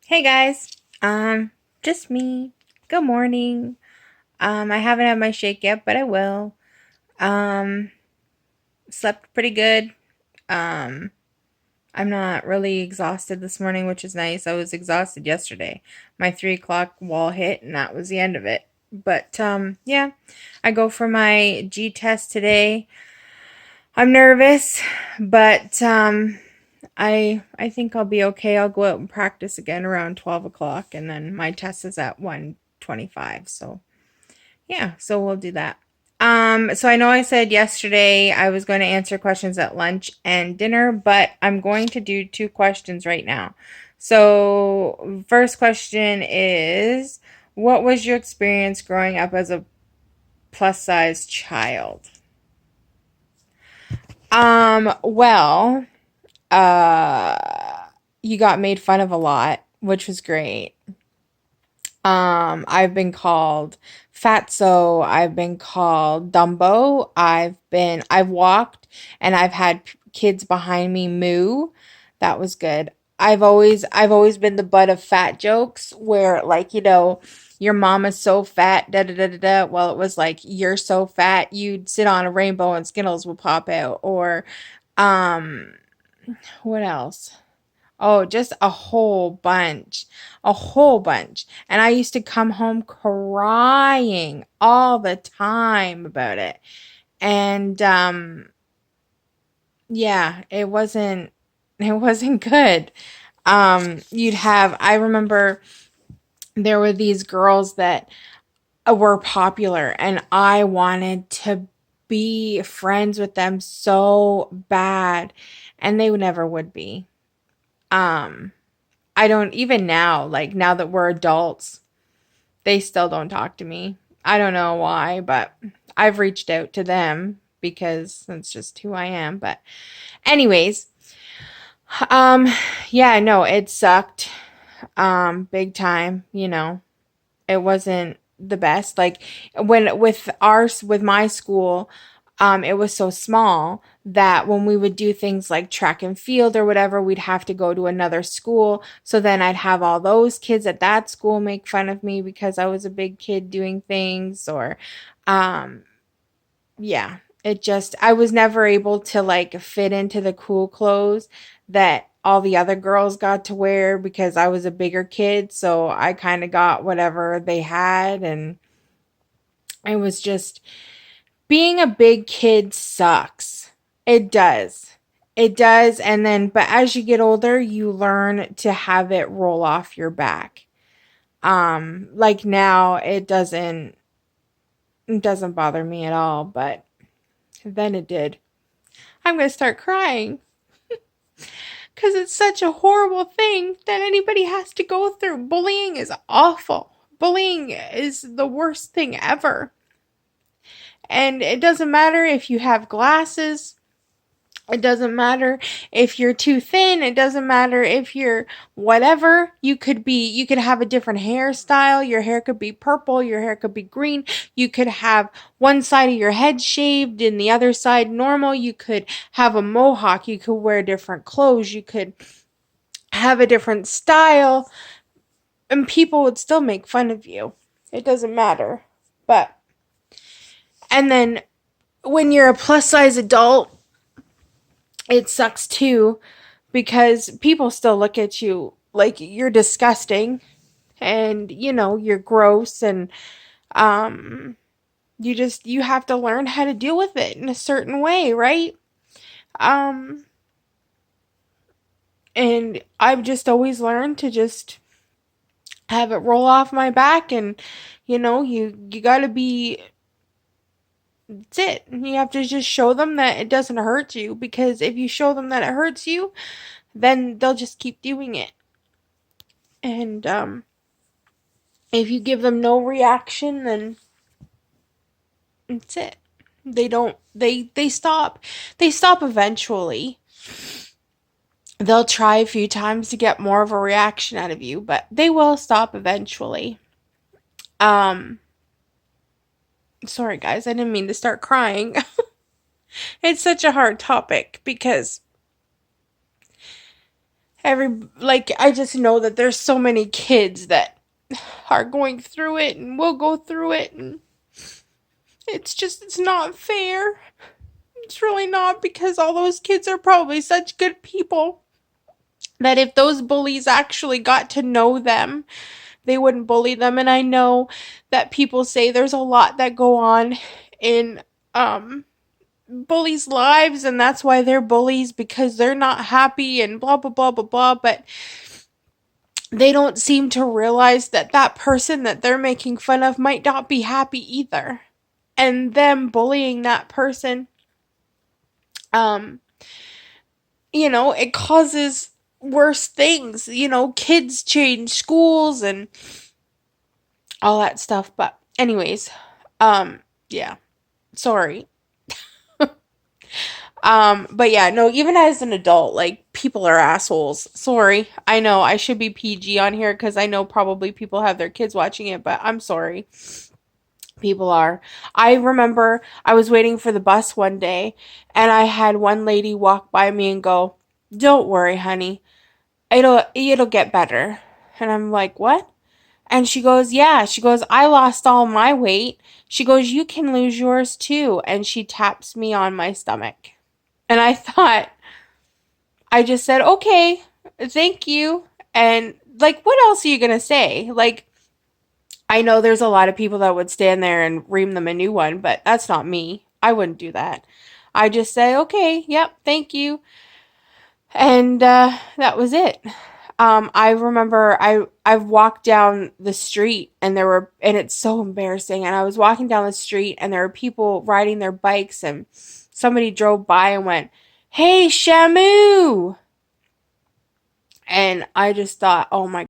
Hey guys, just me. Good morning. I haven't had my shake yet, but I will. Um, Slept pretty good. Um, I'm not really exhausted this morning, which is nice. I was exhausted yesterday. My 3 o'clock wall hit, and that was the end of it. But yeah, I go for my G test today. I'm nervous, but I think I'll be okay. I'll go out and practice again around 12 o'clock, and then my test is at 1:25. So yeah, so we'll do that. So I know I said yesterday I was going to answer questions at lunch and dinner, but I'm going to do two questions right now. So first question is, what was your experience growing up as a plus size child? Well, uh, you got made fun of a lot, which was great. I've been called fatso, I've been called Dumbo, I've walked and I've had kids behind me moo. That was good. I've always been the butt of fat jokes where like, your mom is so fat, da da da da da. Well, it was like you're so fat, you'd sit on a rainbow and Skittles would pop out. Or um what else? Oh, just a whole bunch. A whole bunch. And I used to come home crying all the time about it. And yeah, it wasn't good. I remember there were these girls that were popular and I wanted to be friends with them so bad, and they never would be. Um I don't even now, like now that we're adults, they still don't talk to me. I don't know why, but I've reached out to them because that's just who I am. But anyways, um yeah, no, it sucked. Big time, It wasn't the best. Like when with my school, it was so small that when we would do things like track and field or whatever, we'd have to go to another school. So then I'd have all those kids at that school make fun of me because I was a big kid doing things. Or um yeah, I was never able to like fit into the cool clothes that all the other girls got to wear because I was a bigger kid, so I kind of got whatever they had. And it was just, being a big kid sucks. It does. It does. And then, but as you get older, you learn to have it roll off your back. Like now it doesn't bother me at all, but then it did. I'm going to start crying because it's such a horrible thing that anybody has to go through. Bullying is awful. Bullying is the worst thing ever. And it doesn't matter if you have glasses. It doesn't matter if you're too thin. It doesn't matter if you're whatever. You could have a different hairstyle. Your hair could be purple. Your hair could be green. You could have one side of your head shaved and the other side normal. You could have a mohawk. You could wear different clothes. You could have a different style. And people would still make fun of you. It doesn't matter. But, and then when you're a plus size adult, it sucks too because people still look at you like you're disgusting, and you're gross. And um you have to learn how to deal with it in a certain way, right? um and I've just always learned to just have it roll off my back. And you got to be that's it. You have to just show them that it doesn't hurt you, because if you show them that it hurts you, then they'll just keep doing it. And if you give them no reaction, then that's it. They don't they stop. They stop eventually. They'll try a few times to get more of a reaction out of you, but they will stop eventually. Um Sorry guys, I didn't mean to start crying. It's such a hard topic because I just know that there's so many kids that are going through it and will go through it, and it's not fair. It's really not, because all those kids are probably such good people that if those bullies actually got to know them, they wouldn't bully them. And I know that people say there's a lot that go on in bullies' lives, and that's why they're bullies, because they're not happy and blah blah blah blah blah, but they don't seem to realize that that person that they're making fun of might not be happy either. And them bullying that person, um, it causes worse things. Kids change schools and all that stuff. But anyways, yeah, sorry. But yeah, no, even as an adult, like, people are assholes. Sorry. I know I should be PG on here because I know probably people have their kids watching it, but I'm sorry. People are. I remember I was waiting for the bus one day, and I had one lady walk by me and go, "Don't worry, honey. It'll get better." And I'm like, "What?" And she goes, "Yeah." She goes, "I lost all my weight." She goes, "You can lose yours too." And she taps me on my stomach. And I thought, I just said, "Okay, thank you." And, like, what else are you going to say? Like, I know there's a lot of people that would stand there and ream them a new one, but that's not me. I wouldn't do that. I just say, "Okay, yep, thank you." And that was it. I remember I've walked down the street, and it's so embarrassing. And I was walking down the street, and there were people riding their bikes, and somebody drove by and went, "Hey, Shamu!" And I just thought, oh my